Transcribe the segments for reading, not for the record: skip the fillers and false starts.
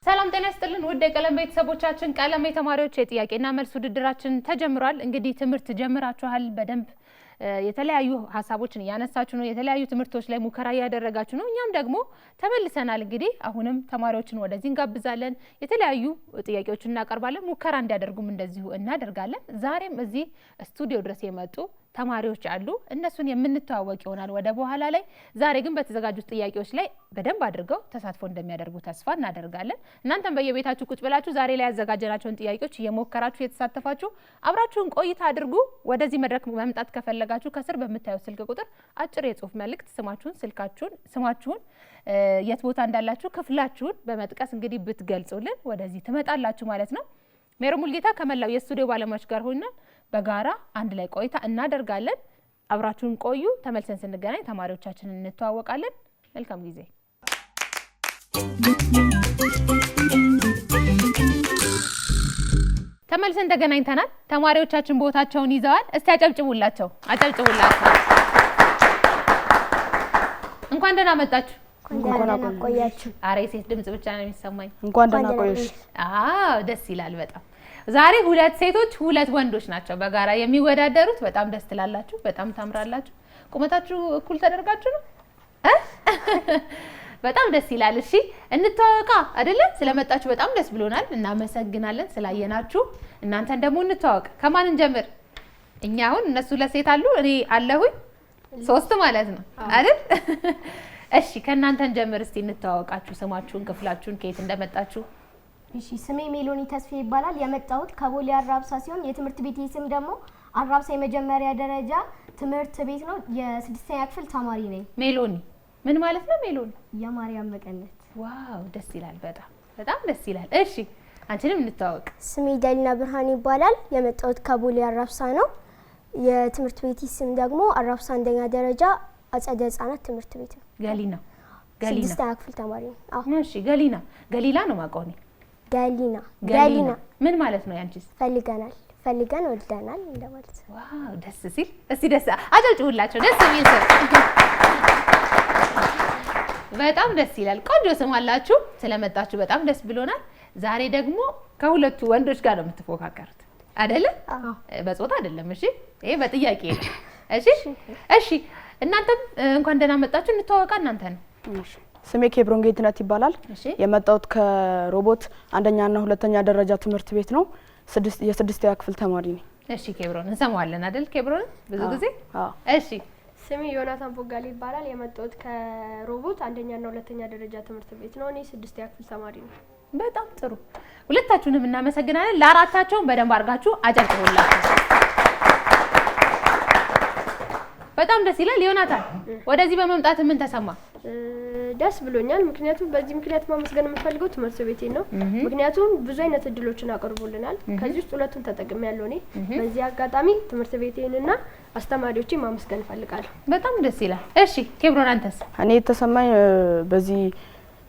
ሰላም ጤና ይስጥልን ወደ ቀለም ቤተሰቦቻችን ቀለም የተማሪዎች የጥያቄና መልስ ውድድራችን ተጀምሯል። እንግዲህ ትምህርት ጀምራችኋል በደንብ የተለያዩ ሐሳቦችን ያነሳችሁ ነው የተለያዩ ትምህርቶች ላይ ሙከራ ያደረጋችሁ ነው እኛም ደግሞ ተመልሰናል። እንግዲህ አሁንም ተማሪዎችን ወደዚህ እንጋብዛለን የተለያዩ ጥያቄዎችን እናቀርባለን ሙከራ እንዲያደርጉም እንደዚሁ እናደርጋለን። ዛሬም እዚህ ስቱዲዮ ድረስ የመጡ ተማሪዎች አሉ እነሱን የምንተዋወቅ ይሆናል ወደ በኋላ ላይ። ዛሬ ግን በተዘጋጁት ጥያቄዎች ላይ በደንብ አድርገው ተሳትፎ እንደሚያደርጉ ተስፋ እናደርጋለን። እናንተም በየቤታችሁ ቁጭ ብላችሁ ዛሬ ላይ ያዘጋጀናቸውን ጥያቄዎች እየሞከራችሁ የተሳተፋችሁ አብራችሁን ቆይታ አድርጉ። ወደዚህ መድረክ መምጣት ከፈለጋችሁ ከስር በመታየው ስልክ ቁጥር አጭር የጽሁፍ መልእክት ስማችሁን የት ቦታ እንዳላችሁ ክፍላችሁን በመጥቀስ እንግዲህ ብትገልጹልን ወደዚህ ትመጣላችሁ ማለት ነው። ሜሮን ሙልጌታ ከመላው የስቱዲዮ ባለሙያዎች ጋር ሆነን በጋራ አንድ ላይ ቆይታ እናደርጋለን። አብራችሁን ቆዩ። ተመልሰን ስንገናኝ ተማሪዎቻችንን እንተዋወቃለን። መልካም ጊዜ። ተመልሰን ተገናኝተናል። ተማሪዎቻችን ቦታቸውን ይዘዋል። እስቲ አጨብጭቡላቸው። እንኳን ደህና መጣችሁ። እንኳን ቆያችሁ። አሬ ሴት ድምጽ ብቻ ነው የሚሰማኝ። እንኳን ደህና ቆየሽ። ደስ ይላል በጣም። ዛሬ ሁለት ሴቶች ሁለት ወንዶች ናቸው በጋራ የሚወዳደሩት። በጣም ደስ ትላላችሁ፣ በጣም ታምራላችሁ። ቁመታችሁ እኩል ተደርጋችሁ ነው በጣም ደስ ይላል። እሺ እንተዋወቃ አይደለ? ስለመጣችሁ በጣም ደስ ብሎናል። እናመሰግናለን ስላየናችሁ። እናንተን ደግሞ እንተዋወቅ። ከማን እንጀምር? እኛ አሁን እነሱ ለሴት አሉ እኔ አለሁኝ ሶስት ማለት ነው አይደል? እሺ ከእናንተን ጀምር እስቲ እንተዋወቃችሁ። ስማችሁን ክፍላችሁን ከየት እንደመጣችሁ። እሺ ስሜ ሜሎኒ ተስፋ ይባላል። የመጣሁት ከቦሌ አራብሳ ሲሆን የትምህርት ቤቴ ስም ደግሞ አራብሳ የመጀመሪያ ደረጃ ትምህርት ቤት ነው። የ6ኛ ክፍል ተማሪ ነኝ። ሜሎኒ ምን ማለት ነው? ሜሎኒ የማርያም መቀነት። ዋው ደስ ይላል በጣም ደስ ይላል። እሺ አንቺንም እንተዋወቅ። ስሜ ዳሊና ብርሃን ይባላል። የመጣሁት ከቦሌ አራብሳ ነው። የትምህርት ቤቴ ስም ደግሞ አራብሳ አንደኛ ደረጃ አጸደ ህጻናት ትምህርት ቤት ነው። ገሊና 6ኛ ክፍል ተማሪ ነኝ። እሺ ገሊላ ነው ማቆኒ ገሊና ምን ማለት ነው? ያንቺስ? ፈልገን ወልደናል እንደማለት። ዋው ደስ ሲል። እስቲ ደስ አጨብጭቡላቸው። ደስ የሚል ስም በጣም ደስ ይላል። ቆንጆ ስም አላችሁ። ስለመጣችሁ በጣም ደስ ብሎናል። ዛሬ ደግሞ ከሁለቱ ወንዶች ጋር ነው የምትፎካከሩት አይደለ? በጾታ አይደለም። እሺ ይሄ በጥያቄ ነው። እሺ እናንተም እንኳን ደህና መጣችሁ። እንተዋወቃ እናንተ ነው። ስሜ ኬብሮን ጌትነት ይባላል። የመጣሁት ከሮቦት አንደኛና ሁለተኛ ደረጃ ትምህርት ቤት ነው። የ6ኛ ክፍል ተማሪ ነኝ። እሺ ኬብሮን እንሰማዋለን አይደል? ኬብሮን ብዙ ጊዜ እሺ ስሜ ዮናታን ቦጋሌ ይባላል። የመጣሁት ከሮቦት አንደኛና ሁለተኛ ደረጃ ትምህርት ቤት ነው። እኔ 6ኛ ክፍል ተማሪ ነኝ። በጣም ጥሩ። ሁለታችሁንም እናመሰግናለን። ለአራታቸውም በደንብ አድርጋችሁ አጨብጭቡላችሁ። በጣም ደስ ይላል። ዮናታን ወደዚህ በመምጣት ምን ተሰማ? ደስ ብሎኛል። ምክንያቱም በዚህ ምክንያት ማመስገን የምፈልገው ትምህርት ቤቴን ነው። ምክንያቱም ብዙ አይነት እድሎችን አቀርቦልናል። ከዚህ ውስጥ ሁለቱን ተጠቅሜያለሁ እኔ። በዚህ አጋጣሚ ትምህርት ቤቴንና አስተማሪዎቼን ማመስገን እፈልጋለሁ። በጣም ደስ ይላል። እሺ ኬብሮን አንተስ? እኔ የተሰማኝ በዚህ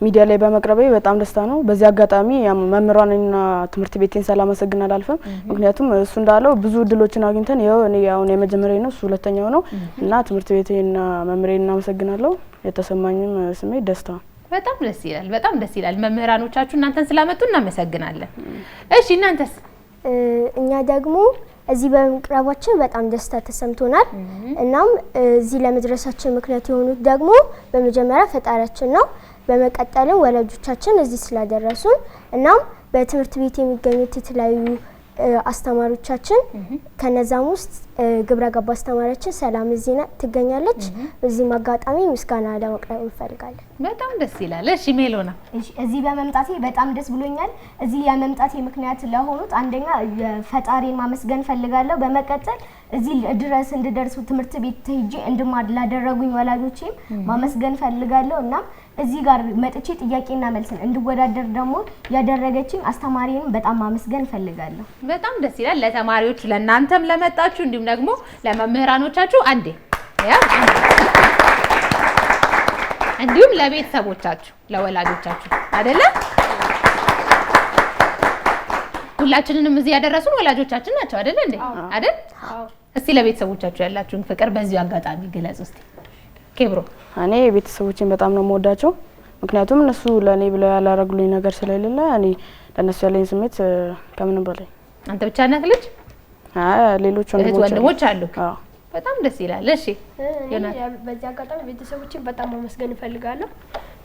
ሚዲያ ላይ በመቅረቤ በጣም ደስታ ነው። በዚህ አጋጣሚ መምህራንና ትምህርት ቤቴን ሳላመሰግን አላልፍም። ምክንያቱም እሱ እንዳለው ብዙ እድሎችን አግኝተን ይኸው እኔ አሁን የመጀመሪያው ነው እሱ ሁለተኛው ነው እና ትምህርት ቤቴንና መምህሬን እናመሰግናለሁ። የተሰማኝም ስሜት ደስታ። በጣም ደስ ይላል። መምህራኖቻችሁ እናንተን ስላመጡ እናመሰግናለን። እሺ እናንተስ? እኛ ደግሞ እዚህ በመቅረባችን በጣም ደስታ ተሰምቶናል። እናም እዚህ ለመድረሳችን ምክንያት የሆኑት ደግሞ በመጀመሪያ ፈጣሪያችን ነው። በመቀጠልም ወላጆቻችን እዚህ ስላደረሱን እናም በትምህርት ቤት የሚገኙት የተለያዩ አስተማሪዎቻችን ከነዛም ውስጥ ግብረ ገብ አስተማሪያችን ሰላም እዚህ ትገኛለች። በዚህም አጋጣሚ ምስጋና ለማቅረብ እንፈልጋለን። በጣም ደስ ይላል። እሺ ሜሎና? እዚህ በመምጣቴ በጣም ደስ ብሎኛል። እዚህ የመምጣቴ ምክንያት ለሆኑት አንደኛ ፈጣሪን ማመስገን ፈልጋለሁ። በመቀጠል እዚህ ድረስ እንድደርሱ ትምህርት ቤት ሄጄ እንድማር ላደረጉኝ ወላጆቼም ማመስገን ፈልጋለሁ እና እዚህ ጋር መጥቼ ጥያቄና መልስን እንድወዳደር ደግሞ ያደረገችኝ አስተማሪን በጣም ማመስገን ፈልጋለሁ። በጣም ደስ ይላል። ለተማሪዎች ለናንተም ለመጣችሁ እንዲሁም ደግሞ ለመምህራኖቻችሁ አንዴ እንዲሁም ለቤተሰቦቻችሁ ለወላጆቻችሁ አይደለ? ሁላችንንም እዚህ ያደረሱን ወላጆቻችን ናቸው አይደል እንዴ? አይደል? እስቲ ለቤተሰቦቻችሁ ያላችሁን ፍቅር በዚህ አጋጣሚ ግለጹ እስቲ። ኬብሮ? እኔ ቤተሰቦቼን በጣም ነው የምወዳቸው። ምክንያቱም እነሱ ለኔ ብለው ያላረጉልኝ ነገር ስለሌለ እኔ ለነሱ ያለኝ ስሜት ከምንም በላይ። አንተ ብቻ ነህ ልጅ? ሌሎች ወንድሞች አሉ? አዎ። በጣም ደስ ይላል። እሺ በዚህ አጋጣሚ ቤተሰቦቼን በጣም ማመስገን እፈልጋለሁ።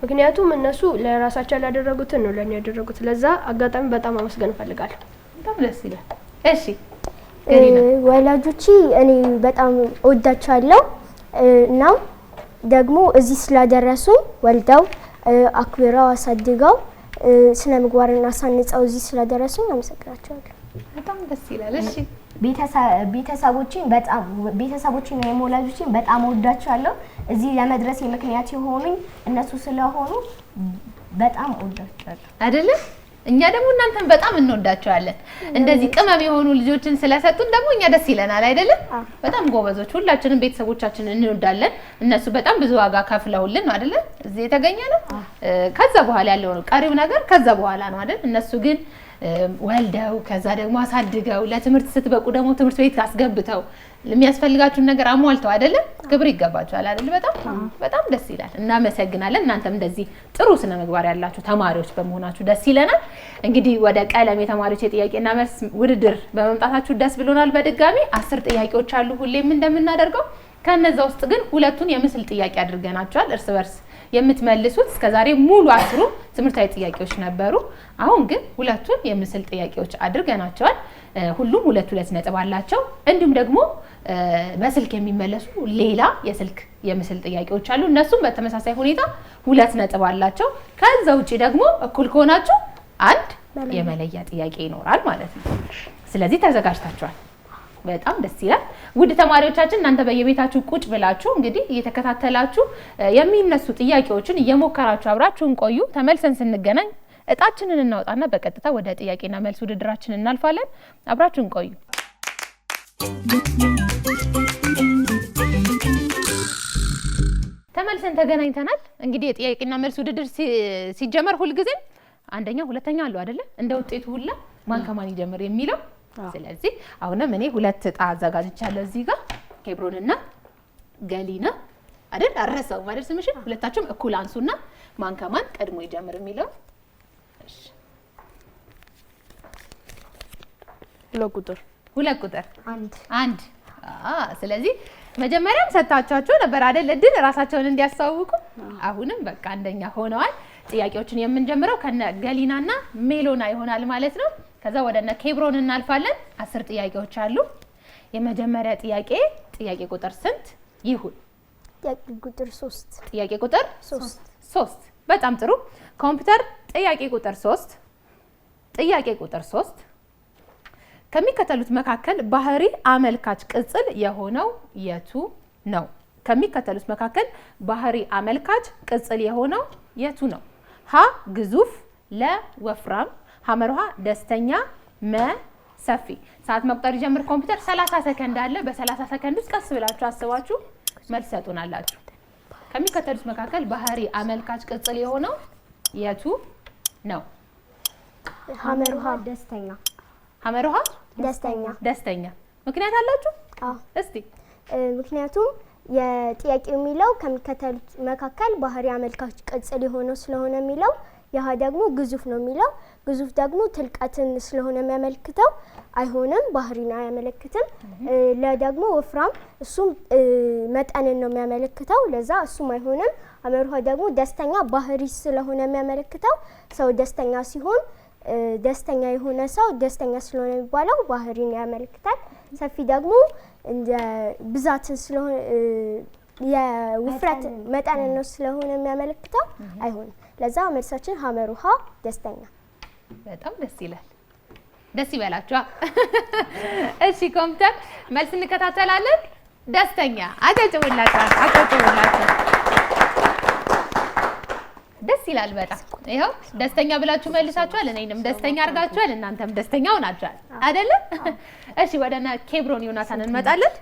ምክንያቱም እነሱ ለራሳቸው ያላደረጉትን ነው ለኔ ያደረጉት። ለዛ አጋጣሚ በጣም ማመስገን እፈልጋለሁ። በጣም ደስ ይላል። እሺ ወላጆቼ እኔ በጣም እወዳቸዋለሁ እና ደግሞ እዚህ ስላደረሱኝ ወልደው አክብረው አሳድገው ስነ ምግባርና አሳንጸው እዚህ ስላደረሱኝ አመሰግናቸዋለሁ። በጣም ደስ ይላል። እሺ ቤተሰቦቼን ወይም ወላጆቼን በጣም እወዳቸዋለሁ። እዚህ ለመድረስ ምክንያት የሆኑኝ እነሱ ስለሆኑ በጣም እወዳቸዋለሁ። አይደለ? እኛ ደግሞ እናንተን በጣም እንወዳቸዋለን። እንደዚህ ቅመም የሆኑ ልጆችን ስለሰጡን ደግሞ እኛ ደስ ይለናል አይደለም? በጣም ጎበዞች፣ ሁላችንም ቤተሰቦቻችንን እንወዳለን። እነሱ በጣም ብዙ ዋጋ ከፍለውልን ነው አይደለ እዚህ የተገኘ ነው። ከዛ በኋላ ያለው ነው ቀሪው ነገር ከዛ በኋላ ነው አይደል? እነሱ ግን ወልደው ከዛ ደግሞ አሳድገው ለትምህርት ስትበቁ ደግሞ ትምህርት ቤት አስገብተው የሚያስፈልጋችሁን ነገር አሟልተው አይደለ? ክብር ይገባችኋል አይደል? በጣም ደስ ይላል። እናመሰግናለን። እናንተም እንደዚህ ጥሩ ስነ ምግባር ያላችሁ ተማሪዎች በመሆናችሁ ደስ ይለናል። እንግዲህ ወደ ቀለም የተማሪዎች የጥያቄና መልስ ውድድር በመምጣታችሁ ደስ ብሎናል። በድጋሚ 10 ጥያቄዎች አሉ ሁሌም እንደምናደርገው። ከነዛ ውስጥ ግን ሁለቱን የምስል ጥያቄ አድርገናቸዋል። እርስ በርስ የምትመልሱት እስከዛሬ ሙሉ 10 ትምህርታዊ ጥያቄዎች ነበሩ። አሁን ግን ሁለቱን የምስል ጥያቄዎች አድርገናቸዋል። ሁሉም 2 ነጥብ አላቸው። እንዲሁም ደግሞ በስልክ የሚመለሱ ሌላ የስልክ የምስል ጥያቄዎች አሉ። እነሱም በተመሳሳይ ሁኔታ 2 ነጥብ አላቸው። ከዛ ውጪ ደግሞ እኩል ከሆናችሁ አንድ የመለያ ጥያቄ ይኖራል ማለት ነው። ስለዚህ ተዘጋጅታችኋል። በጣም ደስ ይላል። ውድ ተማሪዎቻችን እናንተ በየቤታችሁ ቁጭ ብላችሁ እንግዲህ እየተከታተላችሁ የሚነሱ ጥያቄዎችን እየሞከራችሁ አብራችሁን ቆዩ። ተመልሰን ስንገናኝ እጣችንን እናወጣና በቀጥታ ወደ ጥያቄና መልስ ውድድራችን እናልፋለን። አብራችሁን ቆዩ። ተመልሰን ተገናኝተናል። እንግዲህ የጥያቄና መልስ ውድድር ሲጀመር ሁልጊዜም አንደኛ ሁለተኛ አለው አይደለ? እንደ ውጤቱ ሁላ ማን ከማን ይጀምር የሚለው። ስለዚህ አሁንም እኔ 2 እጣ አዘጋጅቻለሁ እዚህ ጋር ኬብሮንና ገሊና አይደል? አረሳው ማለት ስምሽን ሁለታችሁም እኩል አንሱና ማን ከማን ቀድሞ ይጀምር የሚለው። እሺ 2 ቁጥር 1 ስለዚህ መጀመሪያም ሰጣቻቸው ነበር አይደል? እድል ራሳቸውን እንዲያስተዋውቁ። አሁንም በቃ አንደኛ ሆነዋል። ጥያቄዎችን የምንጀምረው ከነ ገሊናና ሜሎና ይሆናል ማለት ነው። ከዛ ወደነ ኬብሮን እናልፋለን። 10 ጥያቄዎች አሉ። የመጀመሪያ ጥያቄ ቁጥር ስንት ይሁን? ጥያቄ ቁጥር 3 ጥያቄ ቁጥር 3 በጣም ጥሩ። ኮምፒውተር ጥያቄ ቁጥር 3 ከሚከተሉት መካከል ባህሪ አመልካች ቅጽል የሆነው የቱ ነው? ከሚከተሉት መካከል ባህሪ አመልካች ቅጽል የሆነው የቱ ነው? ሀ ግዙፍ፣ ለ ወፍራም፣ ሐመርሃ ደስተኛ፣ መ ሰፊ። ሰዓት መቁጠር ይጀምር ኮምፒውተር። 30 ሰከንድ አለ። በ30 ሰከንድ ውስጥ ቀስ ብላችሁ አስባችሁ መልስ ሰጡናላችሁ። ከሚከተሉት መካከል ባህሪ አመልካች ቅጽል የሆነው የቱ ነው? ሐመርሃ ደስተኛ። ሐመርሃ ደስተኛ። ምክንያት አላችሁ? እስቲ ምክንያቱም የጥያቄው የሚለው ከሚከተሉት መካከል ባህሪ አመልካች ቅጽል የሆነው ስለሆነ የሚለው ያህ ደግሞ ግዙፍ ነው የሚለው ግዙፍ ደግሞ ትልቀትን ስለሆነ የሚያመለክተው አይሆንም፣ ባህሪን አያመለክትም። ለደግሞ ወፍራም እሱም መጠንን ነው የሚያመለክተው፣ ለዛ እሱም አይሆንም። አመርሃ ደግሞ ደስተኛ ባህሪ ስለሆነ የሚያመለክተው ሰው ደስተኛ ሲሆን ደስተኛ የሆነ ሰው ደስተኛ ስለሆነ የሚባለው ባህሪን ያመለክታል። ሰፊ ደግሞ እንደ ብዛትን ስለሆነ የውፍረት መጠንን ነው ስለሆነ የሚያመለክተው አይሆንም። ለዛ መልሳችን ሐመርሃ ደስተኛ። በጣም ደስ ይላል። ደስ ይበላችሁ። እሺ ኮምፒውተር መልስ እንከታተላለን። ደስተኛ። አጨብጭቡላችሁ። ደስ ይላል በጣም። ይሄው ደስተኛ ብላችሁ መልሳችኋል። እኔንም ደስተኛ አድርጋችኋል። እናንተም ደስተኛ ሆናችኋል አይደለ? እሺ ወደና ኬብሮን ዮናታን እንመጣለን።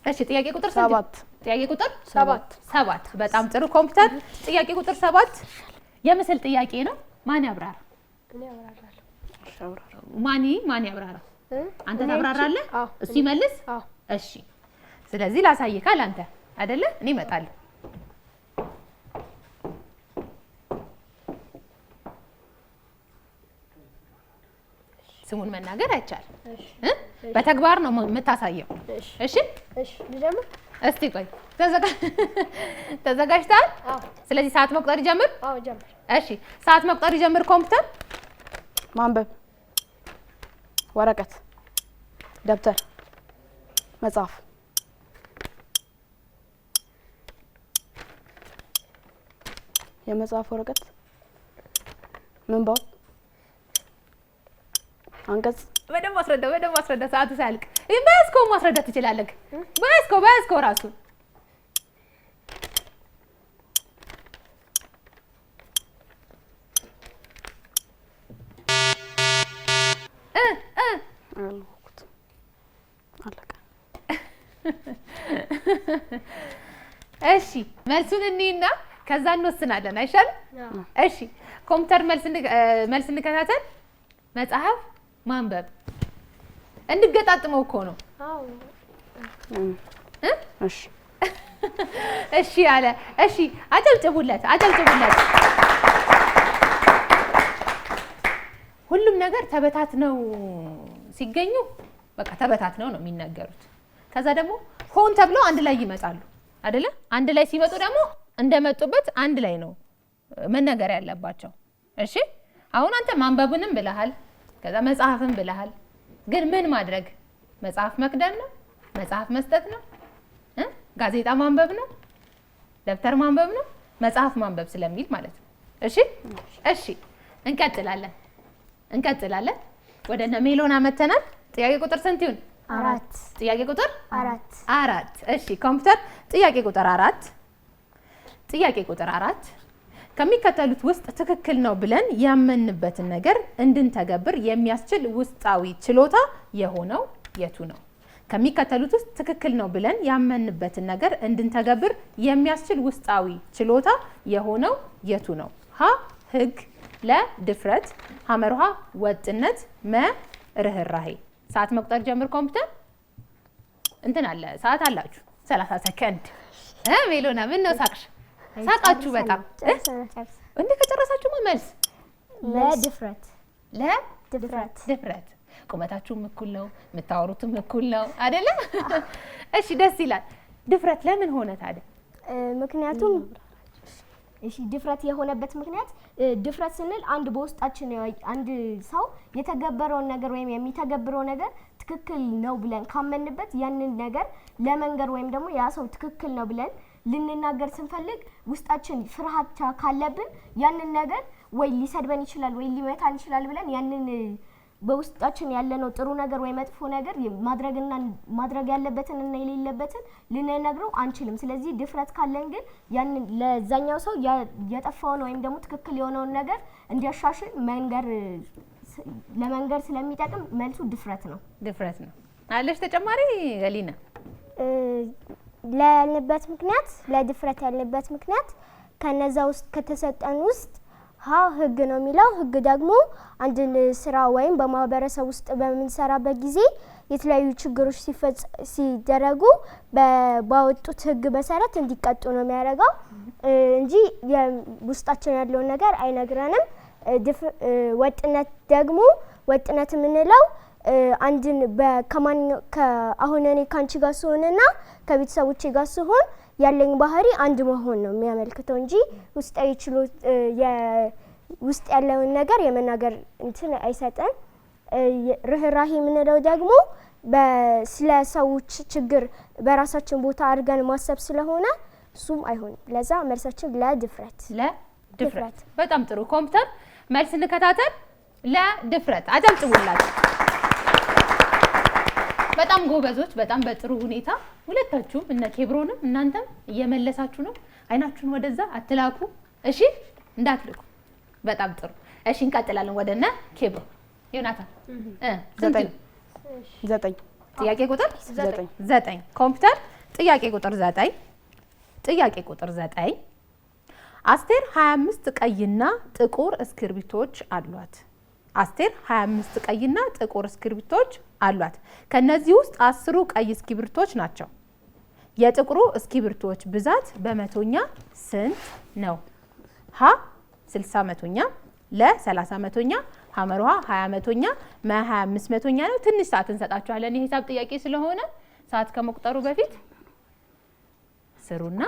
እሺ ጥያቄ ቁጥር 7 ጥያቄ ቁጥር 7 በጣም ጥሩ ኮምፒውተር። ጥያቄ ቁጥር 7 የምስል ጥያቄ ነው። ማን ያብራራ? እኔ አብራራለሁ። ማን ያብራራ? አንተ ታብራራለህ? እሱ ይመልስ? እሺ ስለዚህ ላሳይካል አንተ አይደለ? እኔ እመጣለሁ። ስሙን መናገር አይቻልም። በተግባር ነው የምታሳየው። እሺ እሺ ልጀምር። እስቲ ቆይ ተዘጋጅተሃል? አዎ። ስለዚህ ሰዓት መቁጠር ይጀምር። አዎ ጀምር። እሺ ሰዓት መቁጠር ይጀምር። ኮምፒውተር፣ ማንበብ፣ ወረቀት፣ ደብተር፣ መጽሐፍ፣ የመጽሐፍ ወረቀት፣ ምንባብ፣ አንቀጽ። በደንብ አስረዳ። ሰዓቱ ሳያልቅ በያዝከው ማስረዳት ትችላለህ። በያዝከው ራሱ አለቀ። እሺ መልሱን እንይና ከዛ እንወስናለን አይሻልም? እሺ ኮምፒውተር መልስ እንከታተል። መጽሐፍ ማንበብ እንድገጣጥመው እኮ ነው። አዎ እሺ እሺ አለ። እሺ አጨብጭቡለት። ሁሉም ነገር ተበታትነው ሲገኙ በቃ ተበታትነው ነው የሚነገሩት። ከዛ ደግሞ ሆን ተብለው አንድ ላይ ይመጣሉ አይደለ? አንድ ላይ ሲመጡ ደግሞ እንደመጡበት አንድ ላይ ነው መነገር ያለባቸው። እሺ አሁን አንተ ማንበብንም ብለሃል፣ ከዛ መጽሐፍን ብለሃል። ግን ምን ማድረግ? መጽሐፍ መክደን ነው? መጽሐፍ መስጠት ነው? ጋዜጣ ማንበብ ነው? ደብተር ማንበብ ነው? መጽሐፍ ማንበብ ስለሚል ማለት ነው። እሺ እንቀጥላለን። ወደ እነ ሜሎና መተናል። ጥያቄ ቁጥር ስንት ይሁን? 4 ጥያቄ ቁጥር 4 እሺ ኮምፒውተር ጥያቄ ቁጥር 4 ከሚከተሉት ውስጥ ትክክል ነው ብለን ያመንበትን ነገር እንድንተገብር የሚያስችል ውስጣዊ ችሎታ የሆነው የቱ ነው? ከሚከተሉት ውስጥ ትክክል ነው ብለን ያመንበትን ነገር እንድንተገብር የሚያስችል ውስጣዊ ችሎታ የሆነው የቱ ነው? ሀ ህግ፣ ለ ድፍረት፣ ሐመርሃ ወጥነት፣ መ ርህራሄ። ሰዓት መቁጠር ጀምር። ኮምፒውተር እንትን አለ ሰዓት አላችሁ 30 ሰከንድ። ሜሎና ምን ነው ሳቅሽ? ሳቃችሁ በጣም እንዴ? ከጨረሳችሁማ መልስ ለድፍረት። ቁመታችሁም እኩል ነው፣ የምታወሩትም እኩል ነው አይደለ? እሺ ደስ ይላል። ድፍረት ለምን ሆነ ታዲያ? ምክንያቱም ድፍረት የሆነበት ምክንያት ድፍረት ስንል አንድ በውስጣችን አንድ ሰው የተገበረውን ነገር ወይም የሚተገብረው ነገር ትክክል ነው ብለን ካመንበት ያንን ነገር ለመንገር ወይም ደግሞ ያ ሰው ትክክል ነው ብለን ልንናገር ስንፈልግ ውስጣችን ፍርሃት ካለብን ያንን ነገር ወይ ሊሰድበን ይችላል ወይ ሊመታን ይችላል ብለን ያንን በውስጣችን ያለነው ጥሩ ነገር ወይ መጥፎ ነገር ማድረግ ያለበትን እና የሌለበትን ልንነግረው አንችልም። ስለዚህ ድፍረት ካለን ግን ያንን ለዛኛው ሰው የጠፋውን ወይም ደግሞ ትክክል የሆነውን ነገር እንዲያሻሽል ለመንገር ስለሚጠቅም መልሱ ድፍረት ነው። አለሽ ተጨማሪ ገሊና? ለድፍረት ያልንበት ምክንያት ከነዛ ውስጥ ከተሰጠን ውስጥ ሀ ህግ ነው የሚለው። ህግ ደግሞ አንድን ስራ ወይም በማህበረሰብ ውስጥ በምንሰራበት ጊዜ የተለያዩ ችግሮች ሲደረጉ ባወጡት ህግ መሰረት እንዲቀጡ ነው የሚያደርገው እንጂ ውስጣችን ያለውን ነገር አይነግረንም። ወጥነት ደግሞ ወጥነት የምንለው አንድን አሁን እኔ ካንቺ ጋር ስሆንና ከቤተሰቦቼ ጋር ስሆን ያለኝ ባህሪ አንድ መሆን ነው የሚያመልክተው እንጂ ውስጣዊ ውስጥ ያለውን ነገር የመናገር እንትን አይሰጠን። ርህራሄ የምንለው ደግሞ ስለ ሰዎች ችግር በራሳችን ቦታ አድርገን ማሰብ ስለሆነ እሱም አይሆንም። ለዛ መልሳችን ለድፍረት። በጣም ጥሩ። ኮምፒውተር መልስ እንከታተል። ለድፍረት አጨብጭቡላችሁ። በጣም ጎበዞች። በጣም በጥሩ ሁኔታ ሁለታችሁም እነ ኬብሮንም እናንተም እየመለሳችሁ ነው። አይናችሁን ወደዛ አትላኩ እሺ፣ እንዳትልኩ። በጣም ጥሩ እሺ፣ እንቀጥላለን። ወደነ ኬብሮ ዮናታን 9 ጥያቄ ቁጥር 9 ኮምፒውተር ጥያቄ ቁጥር 9 አስቴር 25 ቀይና ጥቁር እስክርቢቶች አሏት። አስቴር 25 ቀይና ጥቁር እስክርቢቶች አሏት። ከነዚህ ውስጥ 10 ቀይ እስክርቢቶች ናቸው። የጥቁሩ እስክርቢቶች ብዛት በመቶኛ ስንት ነው? ሀ 60 መቶኛ፣ ለ 30 መቶኛ፣ ሀመርሃ 20 መቶኛ፣ መ 25 መቶኛ ነው። ትንሽ ሰዓት እንሰጣችኋለን የሂሳብ ጥያቄ ስለሆነ ሰዓት ከመቁጠሩ በፊት ስሩና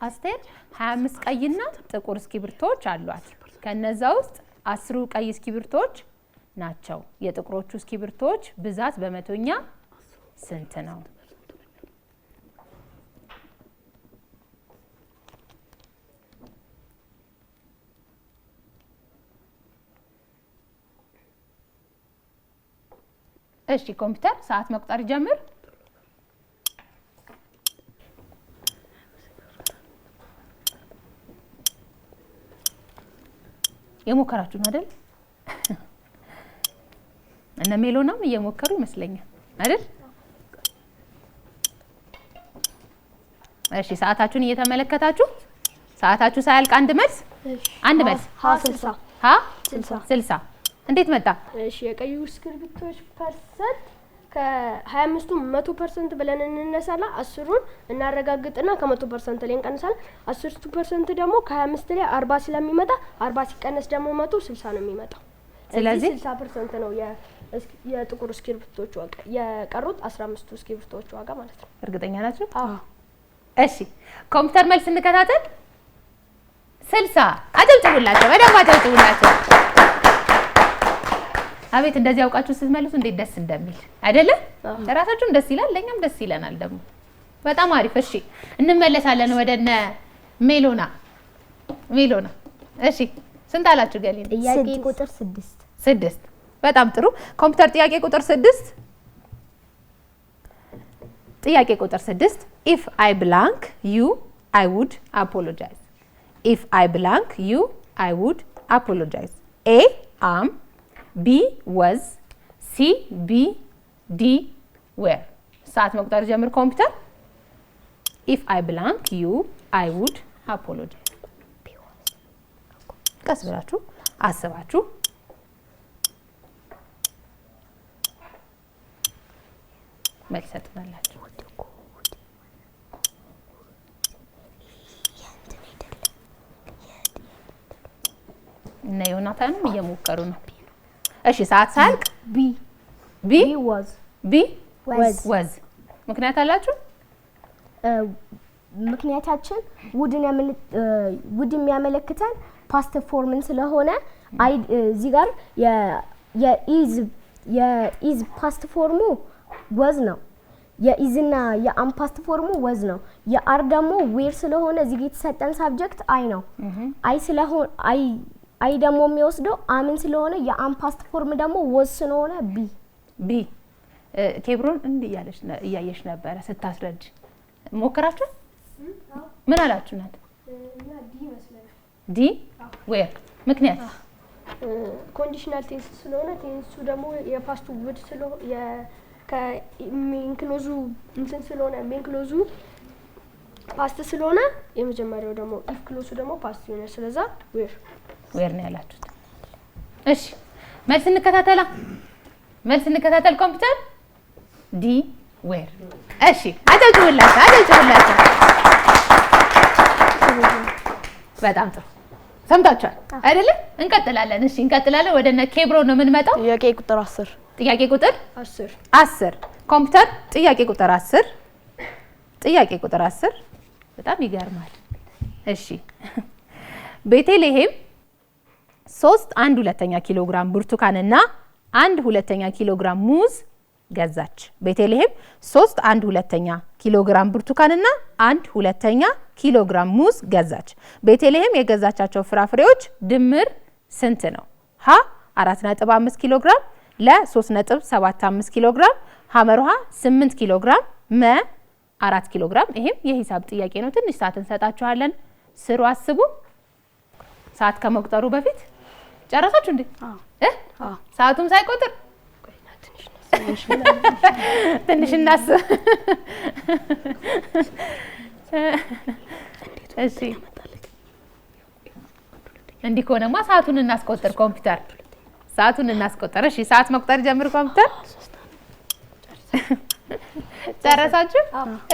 አስቴር 25 ቀይና ጥቁር እስክሪብቶዎች አሏት። ከነዛ ውስጥ 10 ቀይ እስክሪብቶዎች ናቸው። የጥቁሮቹ እስክሪብቶዎች ብዛት በመቶኛ ስንት ነው? እሺ ኮምፒውተር ሰዓት መቁጠር ጀምር። የሞከራችሁ ነው አይደል? እነ ሜሎናም እየሞከሩ ይመስለኛል አይደል? እሺ ሰዓታችሁን እየተመለከታችሁ ሰዓታችሁ ሳያልቅ አንድ መልስ ሀ 60 ሀ 60 እንዴት መጣ? እሺ የቀዩ እስክሪብቶች ፐርሰንት ከ25ቱ 100% ብለን እንነሳላ 10ሩን እናረጋግጥና ከ100% ላይ እንቀንሳለን። 10% ደግሞ ከ25 ላይ 40 ስለሚመጣ 40 ሲቀነስ ደግሞ 100 60 ነው የሚመጣው። ስለዚህ 60% ነው የጥቁር እስክሪብቶች ዋጋ፣ የቀሩት 15ቱ እስክሪብቶች ዋጋ ማለት ነው። እርግጠኛ ናችሁ? አዎ። እሺ ኮምፒውተር መልስ እንከታተል። 60 አጨብጭቡላቸው፣ በደንብ አጨብጭቡላቸው። አቤት እንደዚህ ያውቃችሁ ስትመልሱ እንዴት ደስ እንደሚል አይደለ? ለራሳችሁም ደስ ይላል፣ ለኛም ደስ ይለናል ደግሞ። በጣም አሪፍ። እሺ እንመለሳለን ወደነ ሜሎና። እሺ ስንት አላችሁ ገሊን? ጥያቄ ቁጥር 6። በጣም ጥሩ ኮምፒውተር። ጥያቄ ቁጥር 6 ጥያቄ ቁጥር 6 if I blank you I would apologize. if I blank you I would apologize. A am, B was, C be, D were. ሰዓት መቁጠር ጀምር ኮምፒውተር። if I blank you I would apologize. ቀስ ብላችሁ አስባችሁ መልስ ትመልሳላችሁ። እና ዮናታንም እየሞከሩ ነው። እሺ ሰዓት ሳልቅ ቢ was ምክንያት አላችሁ? ምክንያታችን ውድ የሚያመለክተን ፓስት ፎርምን ስለሆነ እዚህ ጋር የኢዝ ፓስት ፎርሙ ወዝ ነው። የኢዝና የአም ፓስት ፎርሙ ወዝ ነው። የአር ደግሞ ዌር ስለሆነ እዚህ የተሰጠን ሳብጀክት አይ ነው። አይ ደግሞ የሚወስደው አምን ስለሆነ የአም ፓስት ፎርም ደግሞ ወዝ ስለሆነ ቢ ኬብሮን እንዲህ እያየሽ ነበረ ስታስረጅ ሞከራችሁ? ምን አላችሁ? ናት ዲ ዌር ምክንያት ኮንዲሽናል ቴንስ ስለሆነ ቴንሱ ደግሞ የፓስቱ ውድ ስለሆነ ከሜንክሎዙ እንትን ስለሆነ ሜንክሎዙ ፓስት ስለሆነ የመጀመሪያው ደግሞ ኢፍ ክሎሱ ደግሞ ፓስት ይሆናል። ስለዛ ዌር ነው ያላችሁት። እሺ መልስ እንከታተል ኮምፒውተር። ዲ ዌር። እሺ አጨብጭቡላችሁ። በጣም ጥሩ ሰምታችኋል አይደለ? እንቀጥላለን። እሺ እንቀጥላለን። ወደ እነ ኬብሮን ነው የምንመጣው። ጥያቄ ቁጥር 10 10 ኮምፒውተር ጥያቄ ቁጥር 10 በጣም ይገርማል። እሺ ቤተልሔም 3 ኪሎ ግራም ብርቱካንና 1 ኪሎ ግራም ሙዝ ገዛች። ቤተልሔም 3 ኪሎ ግራም ብርቱካንና 1 ኪሎ ግራም ሙዝ ገዛች። ቤተልሔም የገዛቻቸው ፍራፍሬዎች ድምር ስንት ነው? ሀ 4.5 ኪሎ ግራም፣ ለ 3.75 ኪሎ ግራም፣ ሐመርሃ 8 ኪሎ ግራም፣ መ 4 ኪሎ ግራም። ይሄም የሂሳብ ጥያቄ ነው። ትንሽ ሰዓት እንሰጣችኋለን። ስሩ፣ አስቡ። ሰዓት ከመቁጠሩ በፊት ጨረሳችሁ እንዴ? ሰዓቱም ሳይቆጥር ትንሽ እናስብ። እሺ እንዲህ ከሆነማ ሰዓቱን እናስቆጥር። ኮምፒውተር ሰዓቱን እናስቆጥር። እሺ ሰዓት መቁጠር ጀምር ኮምፒውተር። ጨረሳችሁ?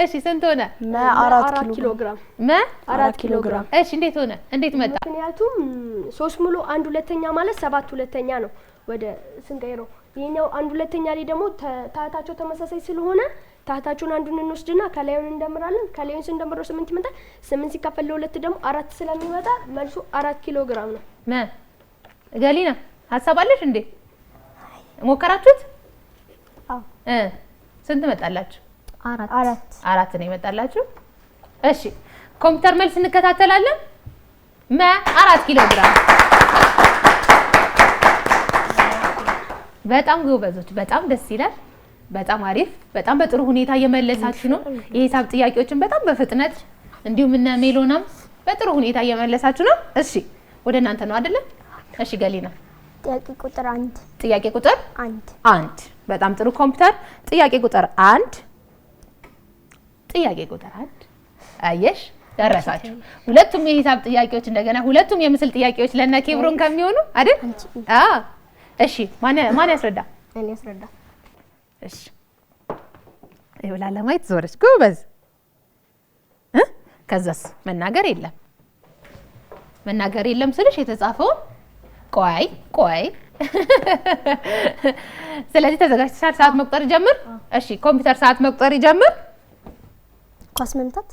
እሺ ስንት ሆነ? መ 4 ኪሎ ግራም መ 4 ኪሎ ግራም። እሺ እንዴት ሆነ? እንዴት መጣ? ምክንያቱም 3 ሙሉ 1 ሁለተኛ ማለት 7 ሁለተኛ ነው ወደ ስንቀይረው። ይሄኛው 1 ሁለተኛ ላይ ደግሞ ታህታቸው ተመሳሳይ ስለሆነ ታህታቸውን አንዱን እንወስድና ከላዩን እንደምራለን። ከላዩን ስንደምረው 8 ይመጣል። 8 ሲካፈል ለ2 ደግሞ 4 ስለሚመጣ መልሱ 4 ኪሎ ግራም ነው። ገሊና ሀሳብ አለሽ እንዴ? ሞከራችሁት? አዎ። ስንት መጣላችሁ? 4 ነው የመጣላችሁ። እሺ ኮምፒውተር መልስ እንከታተላለን። 4 ኪሎ ግራም። በጣም ጎበዞች፣ በጣም ደስ ይላል። በጣም አሪፍ፣ በጣም በጥሩ ሁኔታ እየመለሳችሁ ነው። የሂሳብ ጥያቄዎችን በጣም በፍጥነት እንዲሁም እነ ሜሎናም በጥሩ ሁኔታ እየመለሳችሁ ነው። እሺ ወደ እናንተ ነው አይደለ? እሺ ገሊና ጥያቄ ቁጥር 1 ጥያቄ ቁጥር 1 በጣም ጥሩ ኮምፒውተር። ጥያቄ ቁጥር 1 ጥያቄ ቁጥር 1 አየሽ ደረሳችሁ። ሁለቱም የሂሳብ ጥያቄዎች እንደገና ሁለቱም የምስል ጥያቄዎች ለነ ኬብሮን ከሚሆኑ አይደል? እሺ ማን ያስረዳ? እኔ ያስረዳ። እሺ ይብላ ለማየት ዞረች። ጎበዝ። ከዛስ መናገር የለም ስልሽ የተጻፈውን ቆይ ስለዚህ ተዘጋጅተሻል? ሰዓት መቁጠር ጀምር። እሺ ኮምፒውተር ሰዓት መቁጠር ይጀምር። ኳስ መምታት፣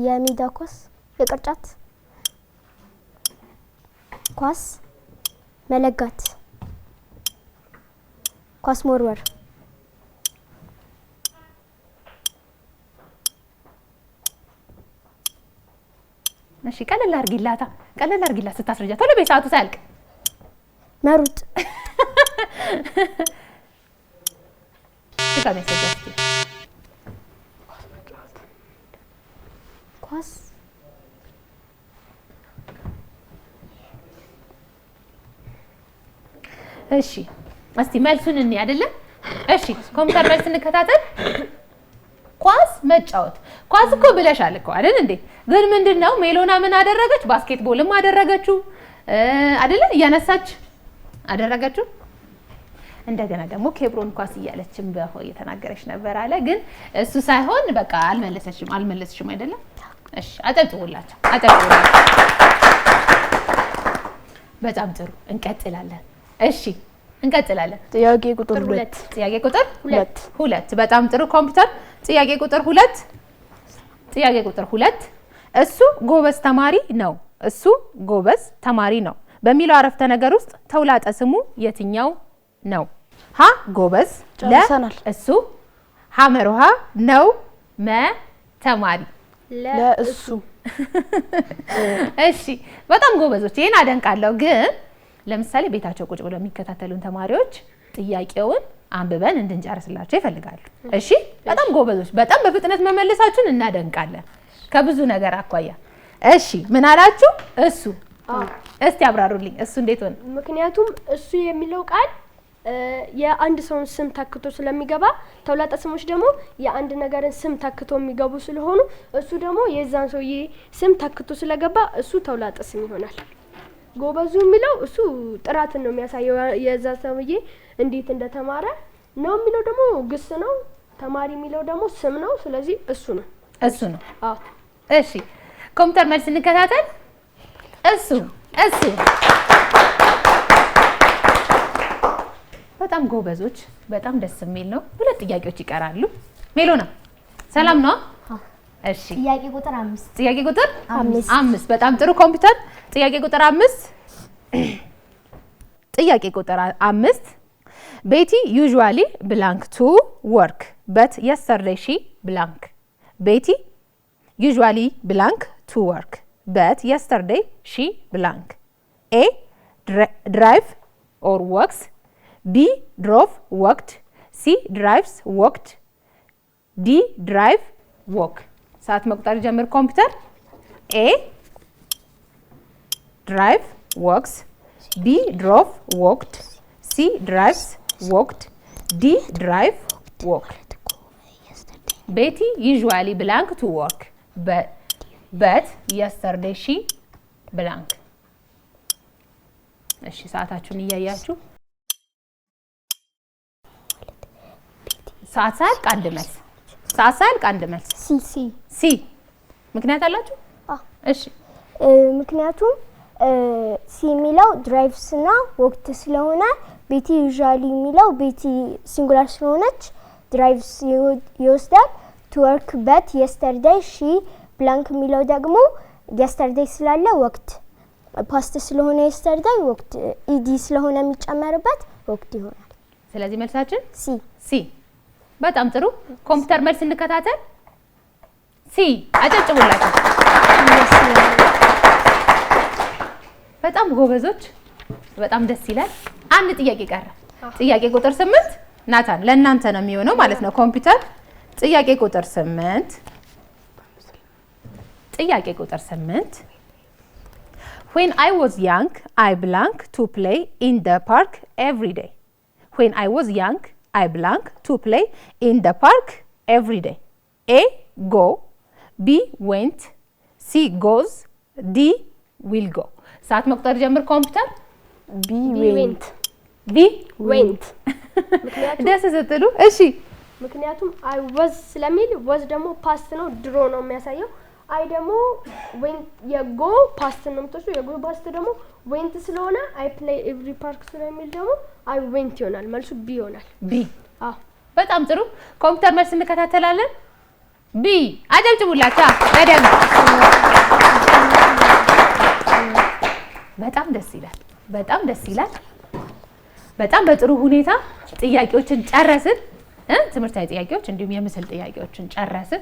የሜዳ ኳስ፣ የቅርጫት ኳስ፣ መለጋት፣ ኳስ መወርወር፣ እሺ ቀለል አድርጊላት ስታስረጃ ቶሎ በሰዓቱ ሳያልቅ መሩጥ፣ ኳስ እሺ እስቲ መልሱን እንይ አይደለ? እሺ ኮምፒውተር መልስ እንከታተል። ኳስ መጫወት። ኳስ እኮ ብለሻል እኮ አይደል እንዴ? ግን ምንድነው ሜሎና ምን አደረገች? ባስኬትቦልም አደረገችው አይደለ? እያነሳች አደረገችው። እንደገና ደግሞ ኬብሮን ኳስ እያለችም እየተናገረች ነበር አለ። ግን እሱ ሳይሆን በቃ አልመለስሽም አይደለም? እሺ አጨብጭቡላቸው። በጣም ጥሩ እንቀጥላለን። እሺ እንቀጥላለን። ጥያቄ ቁጥር 2 ጥያቄ ቁጥር 2 በጣም ጥሩ ኮምፒውተር። ጥያቄ ቁጥር 2 እሱ ጎበዝ ተማሪ ነው በሚለው አረፍተ ነገር ውስጥ ተውላጠ ስሙ የትኛው ነው? ሀ ጎበዝ፣ ለ እሱ፣ ሐመርሃ ነው፣ መ ተማሪ። ለእሱ። እሺ በጣም ጎበዞች፣ ይሄን አደንቃለሁ። ግን ለምሳሌ ቤታቸው ቁጭ ብለው የሚከታተሉን ተማሪዎች ጥያቄውን አንብበን እንድንጨርስላቸው ይፈልጋሉ። እሺ በጣም ጎበዞች፣ በጣም በፍጥነት መመለሳችሁን እናደንቃለን ከብዙ ነገር አኳያ። እሺ ምን አላችሁ? እሱ። እስቲ አብራሩልኝ። እሱ እንዴት ሆነ? ምክንያቱም እሱ የሚለው ቃል የአንድ ሰውን ስም ተክቶ ስለሚገባ፣ ተውላጠ ስሞች ደግሞ የአንድ ነገርን ስም ተክቶ የሚገቡ ስለሆኑ እሱ ደግሞ የዛን ሰውዬ ስም ተክቶ ስለገባ እሱ ተውላጠ ስም ይሆናል። ጎበዙ የሚለው እሱ ጥራትን ነው የሚያሳየው፣ የዛ ሰውዬ እንዴት እንደተማረ ነው የሚለው ደግሞ ግስ ነው። ተማሪ የሚለው ደግሞ ስም ነው። ስለዚህ እሱ ነው። አዎ እሺ ኮምፒውተር መልስ እንከታተል። እሱ በጣም ጎበዞች፣ በጣም ደስ የሚል ነው። 2 ጥያቄዎች ይቀራሉ። ሜሎና ሰላም ነው? እሺ ጥያቄ ቁጥር 5 በጣም ጥሩ ኮምፒውተር። ጥያቄ ቁጥር 5 ቤቲ ዩዥዋሊ ብላንክ ቱ ወርክ በት የስተርዴይ ሺ ብላንክ። ቤቲ ዩዥዋሊ ብላንክ ቱ ወርክ በት የስተርዴይ ሺ ብላንክ። ኤ ድራይቭ ኦር ወክስ፣ ቢ ድሮቭ ወክድ፣ ሲ ድራይቭስ ወክድ፣ ዲ ድራይቭ ወክ። ሰዓት መቁጠር ጀምር ኮምፒውተር። ኤ ድራይቭ ወክስ፣ ቢ ድሮቭ ወክድ፣ ሲ ድራይቭስ ወክድ፣ ዲ ድራይቭ ወክ። ቤቲ ዩዥዋሊ ብላንክ ቱ ወርክ በት የስተርዴይ ሺ ብላንክ። እሺ ሰዓታችሁን እያያችሁ ሰዓት ሳያልቅ አንድ መልስ። ሰዓት ሳያልቅ አንድ መልስ። ሲ ምክንያት አላችሁ? እሺ ምክንያቱም ሲ የሚለው ድራይቭስ እና ወቅት ስለሆነ ቤቲ ዩዥዋሊ የሚለው ቤቲ ሲንጉላር ስለሆነች ድራይቭስ ይወስዳል። ቱ ወርክ በት የስተርዴይ ሺ ብላንክ የሚለው ደግሞ የስተርዴይ ስላለ ወቅት ፓስት ስለሆነ የስተርዴይ ወቅት ኢዲ ስለሆነ የሚጨመርበት ወቅት ይሆናል። ስለዚህ መልሳችን ሲ። በጣም ጥሩ። ኮምፒውተር መልስ እንከታተል። ሲ አጨብጭቡላችሁ። በጣም ጎበዞች፣ በጣም ደስ ይላል። አንድ ጥያቄ ቀረ። ጥያቄ ቁጥር 8 ናታን ለእናንተ ነው የሚሆነው ማለት ነው። ኮምፒውተር ጥያቄ ቁጥር 8 When I was young, I belong to play in the park every day. When I was young, I belong to play in the park every day. A. Go. B. Went. C. Goes. D. Will go. ሰዓት መቁጠር ጀምር ኮምፒውተር። ቢ ዌንት። ቢ ዌንት። ደስ ስትሉ እሺ። ምክንያቱም አይ ወዝ ስለሚል ወዝ ደግሞ ፓስት ነው፣ ድሮ ነው የሚያሳየው። አይ ደግሞ ዌንት የጎ ፓስት ነው የምትወስዱ። የጎ ፓስት ደግሞ ዌንት ስለሆነ አይ ፕሌይ ኤቭሪ ፓርክ ስለሚል ደግሞ አይ ዌንት ይሆናል። መልሱ ቢ ይሆናል። ቢ በጣም ጥሩ። ኮምፒውተር መልስ እንከታተላለን። ቢ አጨብጭቡላችሁ በደንብ። በጣም ደስ ይላል። በጣም ደስ ይላል። በጣም በጥሩ ሁኔታ ጥያቄዎችን ጨረስን። ትምህርታዊ ጥያቄዎች እንዲሁም የምስል ጥያቄዎችን ጨረስን።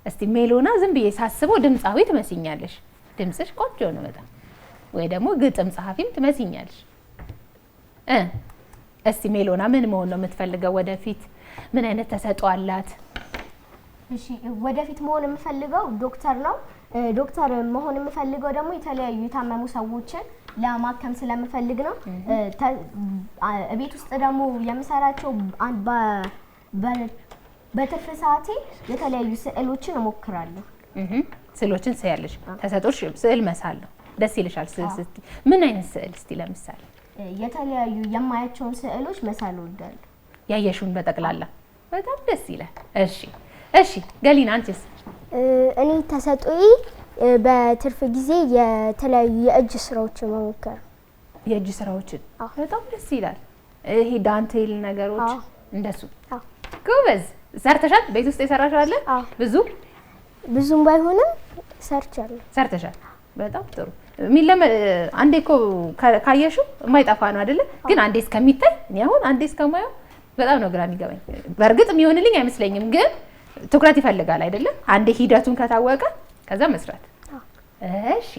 እስቲ ሜሎና ዝም ብዬ ሳስበው ድምጻዊ ትመስኛለሽ። ድምጽሽ ቆንጆ ነው በጣም። ወይ ደግሞ ግጥም ጸሐፊም ትመስኛለሽ። እስቲ ሜሎና ምን መሆን ነው የምትፈልገው ወደፊት? ምን አይነት ተሰጥኦ አላት? እሺ ወደፊት መሆን የምፈልገው ዶክተር ነው። ዶክተር መሆን የምፈልገው ደግሞ የተለያዩ የታመሙ ሰዎችን ለማከም ስለምፈልግ ነው። ቤት ውስጥ ደግሞ የምሰራቸው በትርፍ ሰዓቴ የተለያዩ ስዕሎችን እሞክራለሁ። ስዕሎችን ስያለሽ? ተሰጥኦሽ ስዕል መሳል ነው። ደስ ይልሻል ስዕል ስትይ? ምን አይነት ስዕል እስቲ ለምሳሌ? የተለያዩ የማያቸውን ስዕሎች መሳል እወዳለሁ። ያየሽውን በጠቅላላ? በጣም ደስ ይላል። እሺ ገሊና አንቺስ? እኔ ተሰጥኦዬ በትርፍ ጊዜ የተለያዩ የእጅ ስራዎችን መሞከር። የእጅ ስራዎችን? በጣም ደስ ይላል። ይሄ ዳንቴል ነገሮች እንደሱ? ጎበዝ። ሰርተሻል? ቤት ውስጥ የሰራሽ አለ? ብዙም ባይሆንም ሰርተሻል። በጣም ጥሩ። አንዴ እኮ ካየሽው የማይጠፋ ነው አይደለ? ግን አንዴ እስከሚታይ እኔ አሁን አንዴ እስከማየው በጣም ነው ግራ የሚገባኝ። በእርግጥ የሚሆንልኝ አይመስለኝም፣ ግን ትኩረት ይፈልጋል አይደለም? አንዴ ሂደቱን ከታወቀ ከዛ መስራት። እሺ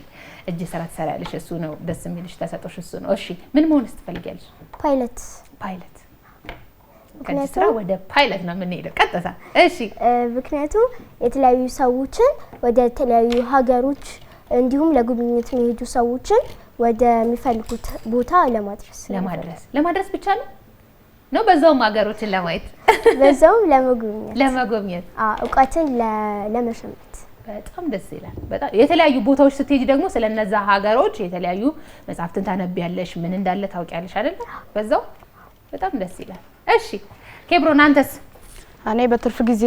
እጅ ስራ ትሰሪያለሽ፣ እሱ ነው ደስ የሚልሽ፣ ተሰጥኦሽ እሱ ነው። እሺ ምን መሆንስ ትፈልጊያለሽ? ፓይለት። ከዚህ ስራ ወደ ፓይለት ነው የምንሄደው ቀጥታ። እሺ ምክንያቱም የተለያዩ ሰዎችን ወደ ተለያዩ ሀገሮች እንዲሁም ለጉብኝት የሚሄዱ ሰዎችን ወደሚፈልጉት ቦታ ለማድረስ ብቻ ነው በዛውም ሀገሮችን ለማየት በዛውም ለመጎብኘት እውቀትን ለመሸመት። በጣም ደስ ይላል። በጣም የተለያዩ ቦታዎች ስትሄጂ ደግሞ ስለነዛ ሀገሮች የተለያዩ መጽሐፍትን ታነቢያለሽ፣ ምን እንዳለ ታውቂያለሽ አይደል? በዛው በጣም ደስ ይላል። እሺ ኬብሮን አንተስ? እኔ በትርፍ ጊዜ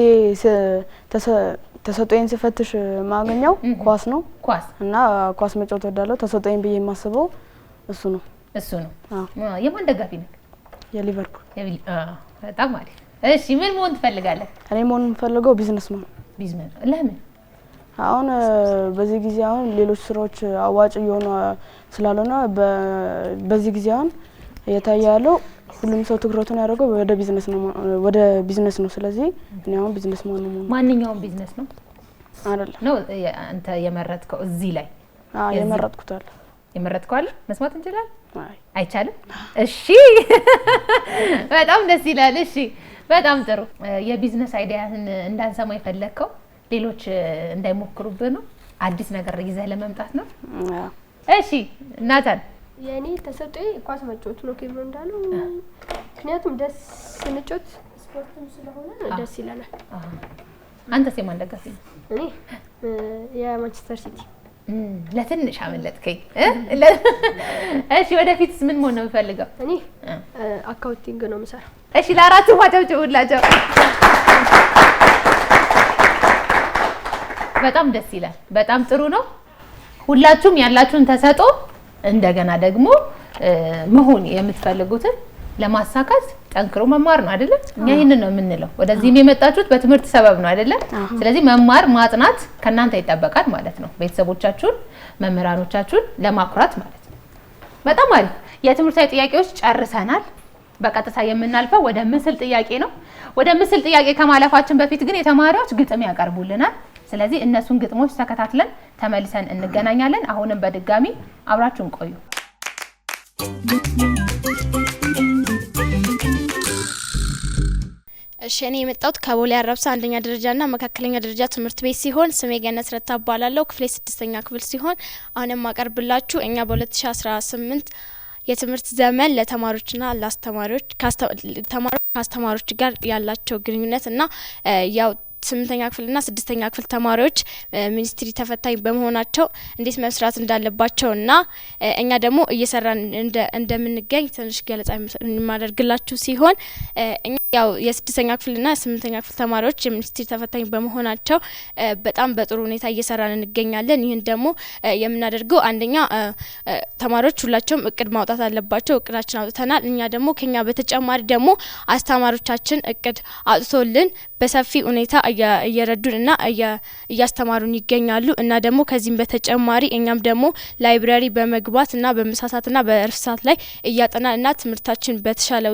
ተሰጥኦዬን ስፈትሽ ማገኘው ኳስ ነው። እና ኳስ መጫወት እወዳለሁ። ተሰጥኦዬን ብዬ የማስበው እሱ ነው። የማን ደጋፊ ነህ? የሊቨርፑል። በጣም አሪፍ። እሺ ምን መሆን ትፈልጋለህ? እኔ መሆን የምፈልገው ቢዝነስማን። ለምን? አሁን በዚህ ጊዜ አሁን ሌሎች ስራዎች አዋጭ እየሆኑ ስላልሆነ በዚህ ጊዜ አሁን እየታየ ያለው ሁሉም ሰው ትኩረቱን ያደረገው ወደ ቢዝነስ ነው። ስለዚህ እኔ አሁን ቢዝነስማን ነው። ማንኛውም ቢዝነስ ነው አይደለም ነው አንተ የመረጥከው? እዚህ ላይ የመረጥከው አለ መስማት እንችላለን? አይቻልም? እሺ በጣም ደስ ይላል። እሺ በጣም ጥሩ። የቢዝነስ አይዲያህን እንዳንሰማ የፈለግከው ሌሎች እንዳይሞክሩብህ ነው? አዲስ ነገር ይዘህ ለመምጣት ነው? እሺ ናታን? የኔ ተሰጥኦዬ ኳስ መጫወት ነው ኬብሮ እንዳለው። ምክንያቱም ደስ ስንጫወት ስፖርትም ስለሆነ ደስ ይለናል። አንተስ የማን ደጋፊ ነህ? እኔ የማንቸስተር ሲቲ። ለትንሽ አመለጥከኝ። እሺ ወደፊትስ ምን መሆን ነው የምፈልገው? እኔ አካውንቲንግ ነው የምሰራው። እሺ ለአራቱም አጨብጭቡላቸው። በጣም ደስ ይላል። በጣም ጥሩ ነው። ሁላችሁም ያላችሁን ተሰጥኦ እንደገና ደግሞ መሆን የምትፈልጉትን ለማሳካት ጠንክሮ መማር ነው አይደለ? እኛ ይሄንን ነው የምንለው። ወደዚህም የመጣችሁት በትምህርት ሰበብ ነው አይደለ? ስለዚህ መማር ማጥናት ከናንተ ይጠበቃል ማለት ነው። ቤተሰቦቻችሁን መምህራኖቻችሁን ለማኩራት ማለት ነው። በጣም አሪፍ። የትምህርታዊ ጥያቄዎች ጨርሰናል። በቀጥታ የምናልፈው ወደ ምስል ጥያቄ ነው። ወደ ምስል ጥያቄ ከማለፋችን በፊት ግን የተማሪዎች ግጥም ያቀርቡልናል። ስለዚህ እነሱን ግጥሞች ተከታትለን ተመልሰን እንገናኛለን። አሁንም በድጋሚ አብራችሁን ቆዩ። እሺ እኔ የመጣሁት ከቦሌ አራብሳ አንደኛ ደረጃና መካከለኛ ደረጃ ትምህርት ቤት ሲሆን ስሜ ገነት ረታ እባላለሁ። ክፍሌ 6ኛ ክፍል ሲሆን አሁንም ማቀርብላችሁ እኛ በ2018 የትምህርት ዘመን ለተማሪዎችና ለአስተማሪዎች ከአስተማሪዎች ጋር ያላቸው ግንኙነት እና ያው 8ኛ ክፍልና 6ኛ ክፍል ተማሪዎች ሚኒስትሪ ተፈታኝ በመሆናቸው እንዴት መስራት እንዳለባቸውና እኛ ደግሞ እየሰራን እንደምንገኝ ትንሽ ገለጻ የማደርግላችሁ ሲሆን እኛ ያው የ6ኛ ክፍልና 8ኛ ክፍል ተማሪዎች የሚኒስትሪ ተፈታኝ በመሆናቸው በጣም በጥሩ ሁኔታ እየሰራን እንገኛለን። ይህን ደግሞ የምናደርገው አንደኛ ተማሪዎች ሁላቸውም እቅድ ማውጣት አለባቸው። እቅዳችን አውጥተናል። እኛ ደግሞ ከኛ በተጨማሪ ደግሞ አስተማሪዎቻችን እቅድ አውጥቶልን በሰፊ ሁኔታ እየረዱን እና እያስተማሩን ይገኛሉ እና ደግሞ ከዚህም በተጨማሪ እኛም ደግሞ ላይብራሪ በመግባት እና በመሳሳትና በእረፍት ሰዓት ላይ እያጠናን እና ትምህርታችን በተሻለ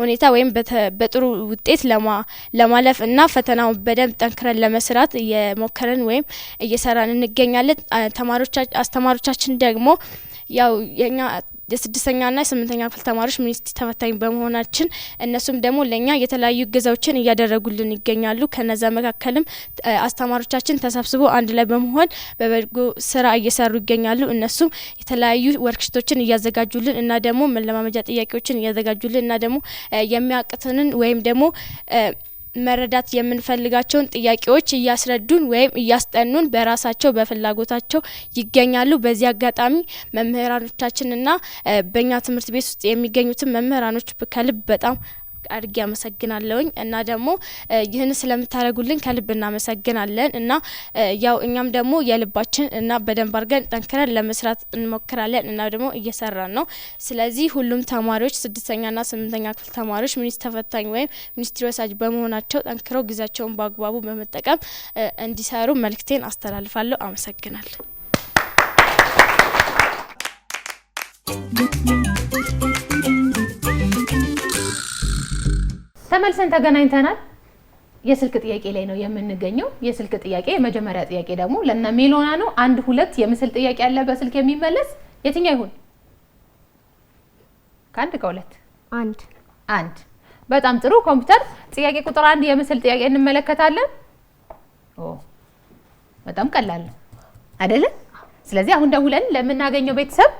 ሁኔታ ወይም በጥሩ ውጤት ለማለፍ እና ፈተናውን በደንብ ጠንክረን ለመስራት እየሞከረን ወይም እየሰራን እንገኛለን። አስተማሪዎቻችን ደግሞ ያው የኛ የ6ኛና የ8ኛ ክፍል ተማሪዎች ሚኒስትሪ ተፈታኝ በመሆናችን እነሱም ደግሞ ለኛ የተለያዩ እገዛዎችን እያደረጉልን ይገኛሉ። ከነዛ መካከልም አስተማሪዎቻችን ተሰብስበው አንድ ላይ በመሆን በበጎ ስራ እየሰሩ ይገኛሉ። እነሱም የተለያዩ ወርክሽቶችን እያዘጋጁልን እና ደግሞ መለማመጃ ጥያቄዎችን እያዘጋጁልን እና ደግሞ የሚያቅተንን ወይም ደግሞ መረዳት የምንፈልጋቸውን ጥያቄዎች እያስረዱን ወይም እያስጠኑን በራሳቸው በፍላጎታቸው ይገኛሉ። በዚህ አጋጣሚ መምህራኖቻችንና በእኛ ትምህርት ቤት ውስጥ የሚገኙትን መምህራኖች ከልብ በጣም አድርጌ አመሰግናለሁኝ እና ደግሞ ይህን ስለምታደርጉልን ከልብ እናመሰግናለን እና ያው እኛም ደግሞ የልባችን እና በደንብ አድርገን ጠንክረን ለመስራት እንሞክራለን እና ደግሞ እየሰራን ነው። ስለዚህ ሁሉም ተማሪዎች 6ኛና 8ኛ ክፍል ተማሪዎች ሚኒስትሪ ተፈታኝ ወይም ሚኒስትሪ ወሳጅ በመሆናቸው ጠንክረው ጊዜያቸውን በአግባቡ በመጠቀም እንዲሰሩ መልእክቴን አስተላልፋለሁ። አመሰግናለሁ። ተመልሰን ተገናኝተናል። የስልክ ጥያቄ ላይ ነው የምንገኘው። የስልክ ጥያቄ የመጀመሪያ ጥያቄ ደግሞ ለእነ ሜሎና ነው። 1 2 የምስል ጥያቄ ያለ በስልክ የሚመለስ የትኛው ይሁን? ከአንድ ከሁለት አንድ። በጣም ጥሩ። ኮምፒውተር ጥያቄ ቁጥር 1 የምስል ጥያቄ እንመለከታለን። በጣም ቀላል ነው አይደለ? ስለዚህ አሁን ደውለን ለምናገኘው ቤተሰብ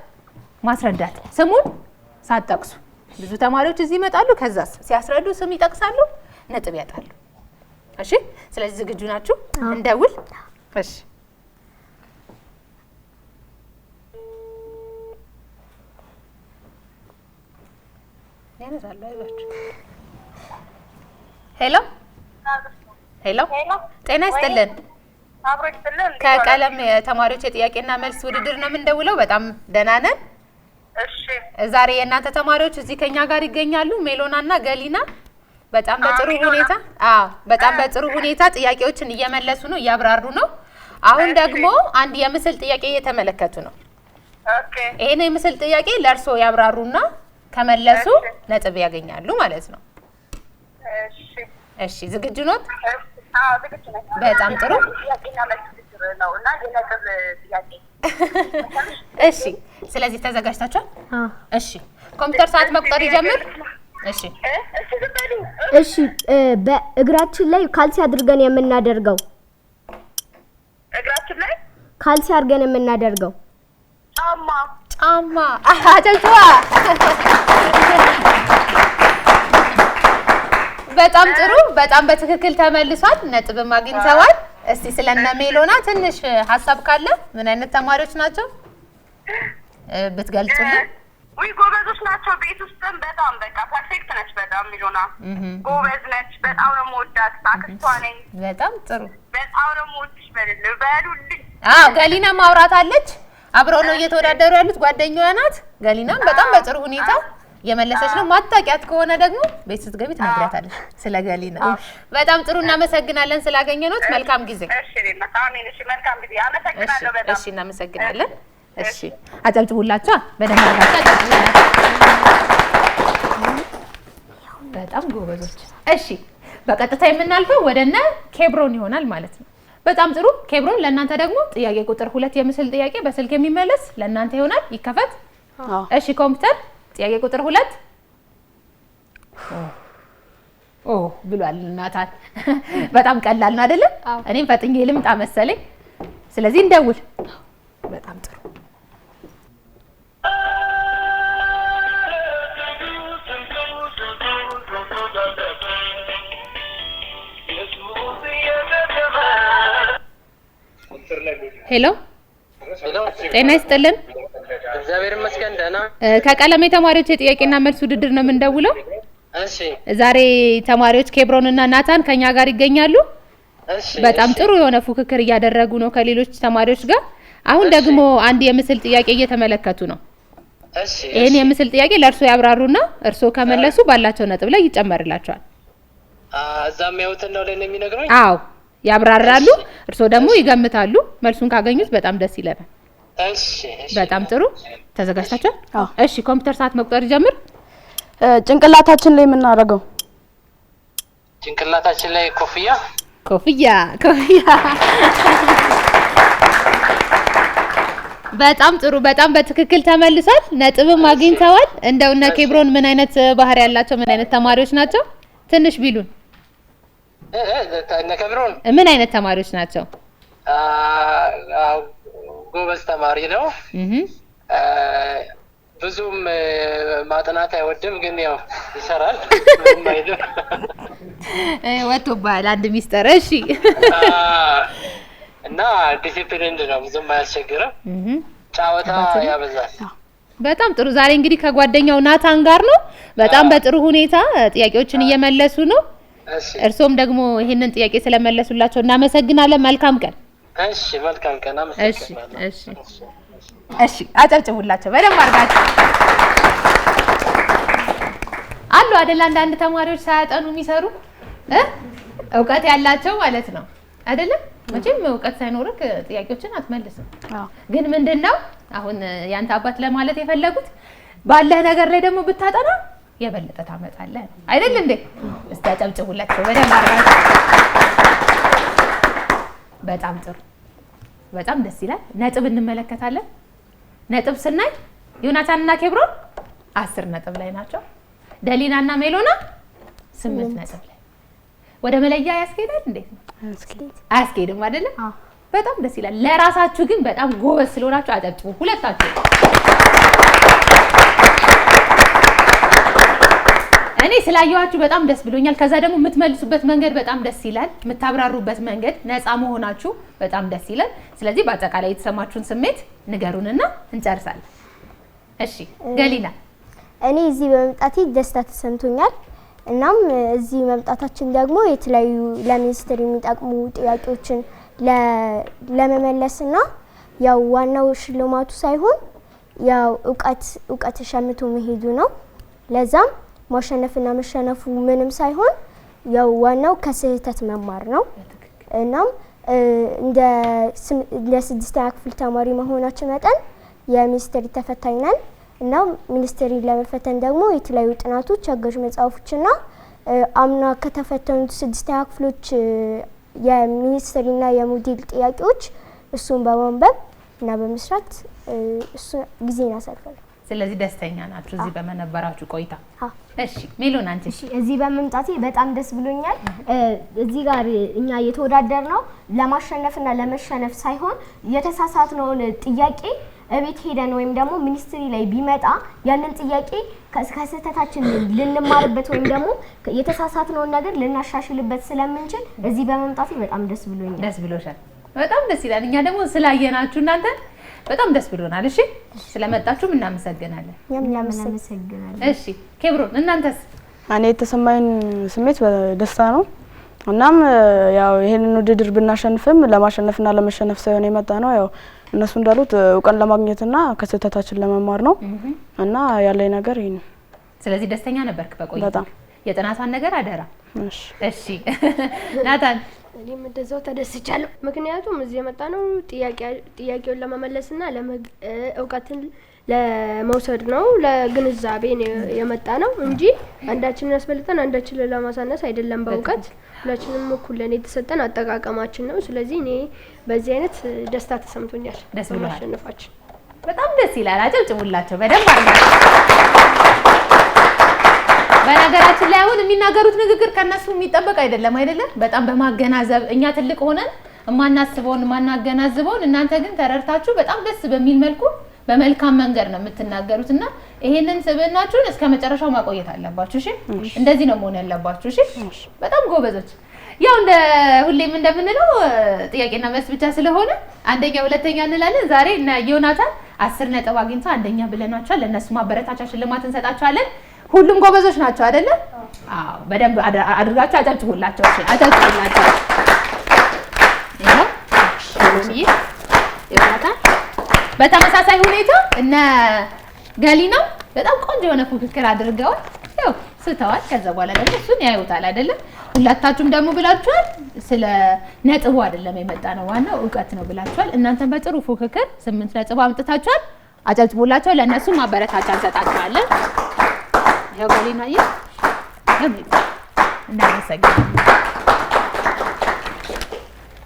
ማስረዳት ስሙን ሳትጠቅሱ። ብዙ ተማሪዎች እዚህ ይመጣሉ። ከዛስ ሲያስረዱ ስም ይጠቅሳሉ፣ ነጥብ ያጣሉ። እሺ፣ ስለዚህ ዝግጁ ናችሁ? እንደውል። እሺ፣ ሄሎ ሄሎ፣ ጤና ይስጥልን። ከቀለም የተማሪዎች የጥያቄና መልስ ውድድር ነው የምንደውለው። በጣም ደህና ነን። እሺ፣ ዛሬ የእናንተ ተማሪዎች እዚህ ከኛ ጋር ይገኛሉ። ሜሎናና ገሊና በጣም በጥሩ ሁኔታ ጥያቄዎችን እየመለሱ ነው፣ እያብራሩ ነው። አሁን ደግሞ አንድ የምስል ጥያቄ እየተመለከቱ ነው። ኦኬ፣ ይሄን የምስል ጥያቄ ለእርሶ ያብራሩና ከመለሱ ነጥብ ያገኛሉ ማለት ነው። እሺ፣ ዝግጁ ኖት? አዎ፣ ዝግጁ ነኝ። በጣም ጥሩ። ጥያቄና መልስ ውድድር ነውና የነጥብ ጥያቄ። እሺ፣ ስለዚህ ተዘጋጅታችኋል? እሺ፣ ኮምፒውተር ሰዓት መቁጠር ይጀምር። እሺ፣ እሺ። በእግራችን ላይ ካልሲ አድርገን የምናደርገው እግራችን ላይ ካልሲ አድርገን የምናደርገው ጫማ። አጨብጭባ። በጣም ጥሩ። በጣም በትክክል ተመልሷል። ነጥብም አግኝተዋል። እስቲ ስለነ ሜሎና ትንሽ ሀሳብ ካለ ምን አይነት ተማሪዎች ናቸው ብትገልጹልን? ወይ ጎበዞች ናቸው። ቤት ውስጥም በጣም በቃ ፐርፌክት ነች። በጣም ሚሉና ጎበዝ ነች። በጣም ነው የምወዳት። አክስቷ ነኝ። በጣም ጥሩ። በጣም ነው የምወድሽ። በሉልኝ። ገሊና ማውራት አለች። አብረው ነው እየተወዳደሩ ያሉት። ጓደኛዋ ናት። ገሊናም በጣም በጥሩ ሁኔታ የመለሰች ነው። ማጣቂያት ከሆነ ደግሞ ቤት ስትገቢ ትነግሪያታለሽ ስለ ገሊና። በጣም ጥሩ። እናመሰግናለን ስላገኘነዎት። መልካም ጊዜ። እሺ አሜን። እሺ መልካም ጊዜ። አመሰግናለሁ በጣም። እሺ እናመሰግናለን። እሺ አጨብጭቡላችሁ። በደንብ አድርጋችሁ አጨብጭቡላችሁ። በጣም ጎበዞች። እሺ በቀጥታ የምናልፈው ወደነ ኬብሮን ይሆናል ማለት ነው። በጣም ጥሩ ኬብሮን፣ ለእናንተ ደግሞ ጥያቄ ቁጥር 2 የምስል ጥያቄ በስልክ የሚመለስ ለእናንተ ይሆናል። ይከፈት። እሺ ኮምፒውተር ጥያቄ ቁጥር 2 ብሏል ናታን። በጣም ቀላል ነው አይደለም? እኔም ፈጥኜ ልምጣ መሰለኝ። ስለዚህ እንደውል። በጣም ጥሩ። ሄሎ ጤና ይስጥልን። እግዚአብሔር ይመስገን ደህና። ከቀለም የተማሪዎች የጥያቄና መልስ ውድድር ነው የምንደውለው። እሺ ዛሬ ተማሪዎች ኬብሮን እና ናታን ከኛ ጋር ይገኛሉ። እሺ በጣም ጥሩ የሆነ ፉክክር እያደረጉ ነው ከሌሎች ተማሪዎች ጋር። አሁን ደግሞ አንድ የምስል ጥያቄ እየተመለከቱ ነው። እሺ ይሄን የምስል ጥያቄ ለእርሶ ያብራሩና እርሶ ከመለሱ ባላቸው ነጥብ ላይ ይጨመርላቸዋል። እዛም ያዩትን ነው ለኔ የሚነግሩኝ? አዎ ያብራራሉ፣ እርሶ ደግሞ ይገምታሉ። መልሱን ካገኙት በጣም ደስ ይለናል። እሺ በጣም ጥሩ። ተዘጋጅታችኋል? እሺ ኮምፒውተር ሰዓት መቁጠር ጀምር። ጭንቅላታችን ላይ የምናደርገው ጭንቅላታችን ላይ ኮፍያ በጣም ጥሩ። በጣም በትክክል ተመልሷል። ነጥብም አግኝተዋል። እንደው እነ ኬብሮን ምን አይነት ባህሪ ያላቸው ምን አይነት ተማሪዎች ናቸው? ትንሽ ቢሉን። እነ ኬብሮን ምን አይነት ተማሪዎች ናቸው? ጎበዝ ተማሪ ነው። ብዙም ማጥናት አይወድም፣ ግን ያው ይሰራል። ምንም አይልም። ወጥቶብሃል አንድ ሚስጥር። እሺ እና ዲሲፕሊንድ ነው፣ ብዙም አያስቸግርም። ጨዋታ ያበዛል። በጣም ጥሩ። ዛሬ እንግዲህ ከጓደኛው ናታን ጋር ነው። በጣም በጥሩ ሁኔታ ጥያቄዎችን እየመለሱ ነው። እርሶም ደግሞ ይሄንን ጥያቄ ስለመለሱላቸው እናመሰግናለን። መልካም ቀን። እሺ መልካም ቀን። አመሰግናለሁ። እሺ አጨብጭቡላቸው በደንብ አድርጋችሁ። አሉ አይደል አንዳንድ ተማሪዎች ሳያጠኑ የሚሰሩ እውቀት ያላቸው ማለት ነው አይደለም? መቼም እውቀት ሳይኖርክ ጥያቄዎችን አትመልስም። ግን ምንድነው አሁን ያንተ አባት ለማለት የፈለጉት ባለህ ነገር ላይ ደግሞ ብታጠና የበለጠ ታመጣለህ አይደል እንዴ? እስቲ አጨብጭቡላቸው በደንብ አድርጋችሁ። በጣም ጥሩ። በጣም ደስ ይላል። ነጥብ እንመለከታለን። ነጥብ ስናይ ዮናታን እና ኬብሮን 10 ነጥብ ላይ ናቸው። ደሊና እና ሜሎና 8 ነጥብ ላይ። ወደ መለያ ያስኬዳል እንዴ? አያስኬድም አይደለ? በጣም ደስ ይላል። ለራሳችሁ ግን በጣም ጎበዝ ስለሆናችሁ አጨብጭቡ ሁለታችሁ። እኔ ስላየኋችሁ በጣም ደስ ብሎኛል። ከዛ ደግሞ የምትመልሱበት መንገድ በጣም ደስ ይላል። የምታብራሩበት መንገድ ነፃ መሆናችሁ በጣም ደስ ይላል። ስለዚህ በአጠቃላይ የተሰማችሁን ስሜት ንገሩንና እንጨርሳለን። እሺ ገሊና። እኔ እዚህ በመምጣቴ ደስታ ተሰምቶኛል። እናም እዚህ መምጣታችን ደግሞ የተለያዩ ለሚኒስትር የሚጠቅሙ ጥያቄዎችን ለመመለስና ያው ዋናው ሽልማቱ ሳይሆን ያው እውቀት ሸምቶ መሄዱ ነው። ለዛም ማሸነፍና መሸነፉ ምንም ሳይሆን ያው ዋናው ከስህተት መማር ነው። እናም እንደ 6ኛ ክፍል ተማሪ መሆናችን መጠን የሚኒስትሪ ተፈታኝ ነን። እና ሚኒስትሪ ለመፈተን ደግሞ የተለያዩ ጥናቶች፣ አጋዥ መጽሐፎችና አምና ከተፈተኑት 6ኛ ክፍሎች የሚኒስትሪና የሞዴል ጥያቄዎች እሱን በማንበብ እና በመስራት እሱ ጊዜን አሳልፋለሁ። ስለዚህ ደስተኛ ናችሁ እዚህ በመነበራችሁ ቆይታ? እሺ ሜሎን አንቺ? እሺ እዚህ በመምጣቴ በጣም ደስ ብሎኛል። እዚህ ጋር እኛ የተወዳደር ነው ለማሸነፍና ለመሸነፍ ሳይሆን የተሳሳትነውን ጥያቄ እቤት ሄደን ወይም ደግሞ ሚኒስትሪ ላይ ቢመጣ ያንን ጥያቄ ከስህተታችን ልንማርበት ወይም ደግሞ የተሳሳትነውን ነገር ልናሻሽልበት ስለምንችል እዚህ በመምጣቴ በጣም ደስ ብሎኛል። ደስ ብሎሻል? በጣም ደስ ይላል። እኛ ደግሞ ስላየናችሁ እናንተ በጣም ደስ ብሎናል። እሺ ስለመጣችሁም እናመሰግናለን። እናመሰግናለን። እሺ ኬብሮን እናንተስ? እኔ የተሰማኝ ስሜት ደስታ ነው። እናም ያው ይሄንን ውድድር ብናሸንፍም ለማሸነፍና ለመሸነፍ ሳይሆን የመጣ ነው። ያው እነሱ እንዳሉት እውቀት ለማግኘትና ከስህተታችን ለመማር ነው እና ያለኝ ነገር ይሄ ነው። ስለዚህ ደስተኛ ነበርክ በቆይታ? በጣም የጥናቷን ነገር አደራ። እሺ እሺ ናታን? እኔም እንደዛው ተደስቻለሁ። ምክንያቱም እዚህ የመጣ ነው ጥያቄውን ለመመለስና እውቀትን ለመውሰድ ነው፣ ለግንዛቤ የመጣ ነው እንጂ አንዳችንን ያስበልጠን አንዳችንን ለማሳነስ አይደለም። በእውቀት ሁላችንም እኩል ለኔ የተሰጠን አጠቃቀማችን ነው። ስለዚህ እኔ በዚህ አይነት ደስታ ተሰምቶኛል በማሸነፋችን። በጣም ደስ ይላል። አጨብጭቡላቸው በደንብ አድርጋችሁ። በነገራችን ላይ አሁን የሚናገሩት ንግግር ከነሱ የሚጠበቅ አይደለም አይደለም። በጣም በማገናዘብ እኛ ትልቅ ሆነን የማናስበውን የማናገናዝበውን እናንተ ግን ተረድታችሁ በጣም ደስ በሚል መልኩ በመልካም መንገድ ነው የምትናገሩትና ይሄንን ስብዕናችሁን እስከ መጨረሻው ማቆየት አለባችሁ። እሺ እንደዚህ ነው መሆን ያለባችሁ። እሺ በጣም ጎበዞች። ያው እንደ ሁሌም እንደምንለው ጥያቄና መልስ ብቻ ስለሆነ አንደኛ ሁለተኛ እንላለን። ዛሬ እና ዮናታን 10 ነጥብ አግኝተው አንደኛ ብለናቸዋል። ለነሱ ማበረታቻ ሽልማት እንሰጣቸዋለን። ሁሉም ጎበዞች ናቸው አይደለ? አዎ በደንብ አድርጋችሁ አጨብጭቡላቸው። እሺ አጨብጭቡላቸው። ይሄ ዮናታን በተመሳሳይ ሁኔታ እነ ገሊና በጣም ቆንጆ የሆነ ፉክክር አድርገዋል። ያው ስተዋል። ከዛ በኋላ ደግሞ እሱን ያዩታል አይደለም? ሁላታችሁም ደግሞ ብላችኋል ስለ ነጥቡ አይደለም የመጣ ነው ዋናው እውቀት ነው ብላችኋል። እናንተም በጥሩ ፉክክር 8 ነጥብ አምጥታችኋል። አጨብጭቡላቸው። ለነሱ ማበረታቻ እንሰጣችኋለን። ያው ገሊናዬ እናመሰግናለን።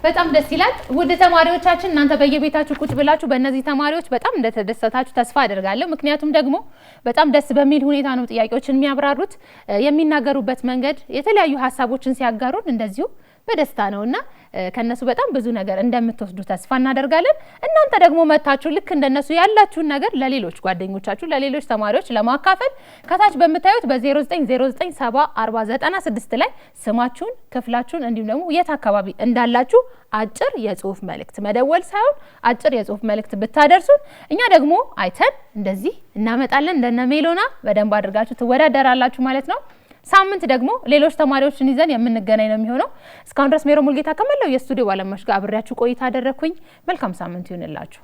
በጣም ደስ ይላል። ውድ ተማሪዎቻችን እናንተ በየቤታችሁ ቁጭ ብላችሁ በእነዚህ ተማሪዎች በጣም እንደተደሰታችሁ ተስፋ አደርጋለሁ። ምክንያቱም ደግሞ በጣም ደስ በሚል ሁኔታ ነው ጥያቄዎችን የሚያብራሩት። የሚናገሩበት መንገድ የተለያዩ ሀሳቦችን ሲያጋሩን እንደዚሁ በደስታ ነውና ከነሱ በጣም ብዙ ነገር እንደምትወስዱ ተስፋ እናደርጋለን። እናንተ ደግሞ መታችሁ ልክ እንደነሱ ያላችሁን ነገር ለሌሎች ጓደኞቻችሁ ለሌሎች ተማሪዎች ለማካፈል ከታች በምታዩት በ0909704096 ላይ ስማችሁን፣ ክፍላችሁን እንዲሁም ደግሞ የት አካባቢ እንዳላችሁ አጭር የጽሁፍ መልእክት መደወል ሳይሆን አጭር የጽሁፍ መልእክት ብታደርሱን እኛ ደግሞ አይተን እንደዚህ እናመጣለን። እንደነ ሜሎና በደንብ አድርጋችሁ ትወዳደራላችሁ ማለት ነው። ሳምንት ደግሞ ሌሎች ተማሪዎችን ይዘን የምንገናኝ ነው የሚሆነው። እስካሁን ድረስ ሜሮ ሙልጌታ ከመላው የስቱዲዮ ባለሙያዎች ጋር አብሬያችሁ ቆይታ አደረኩኝ። መልካም ሳምንት ይሁንላችሁ።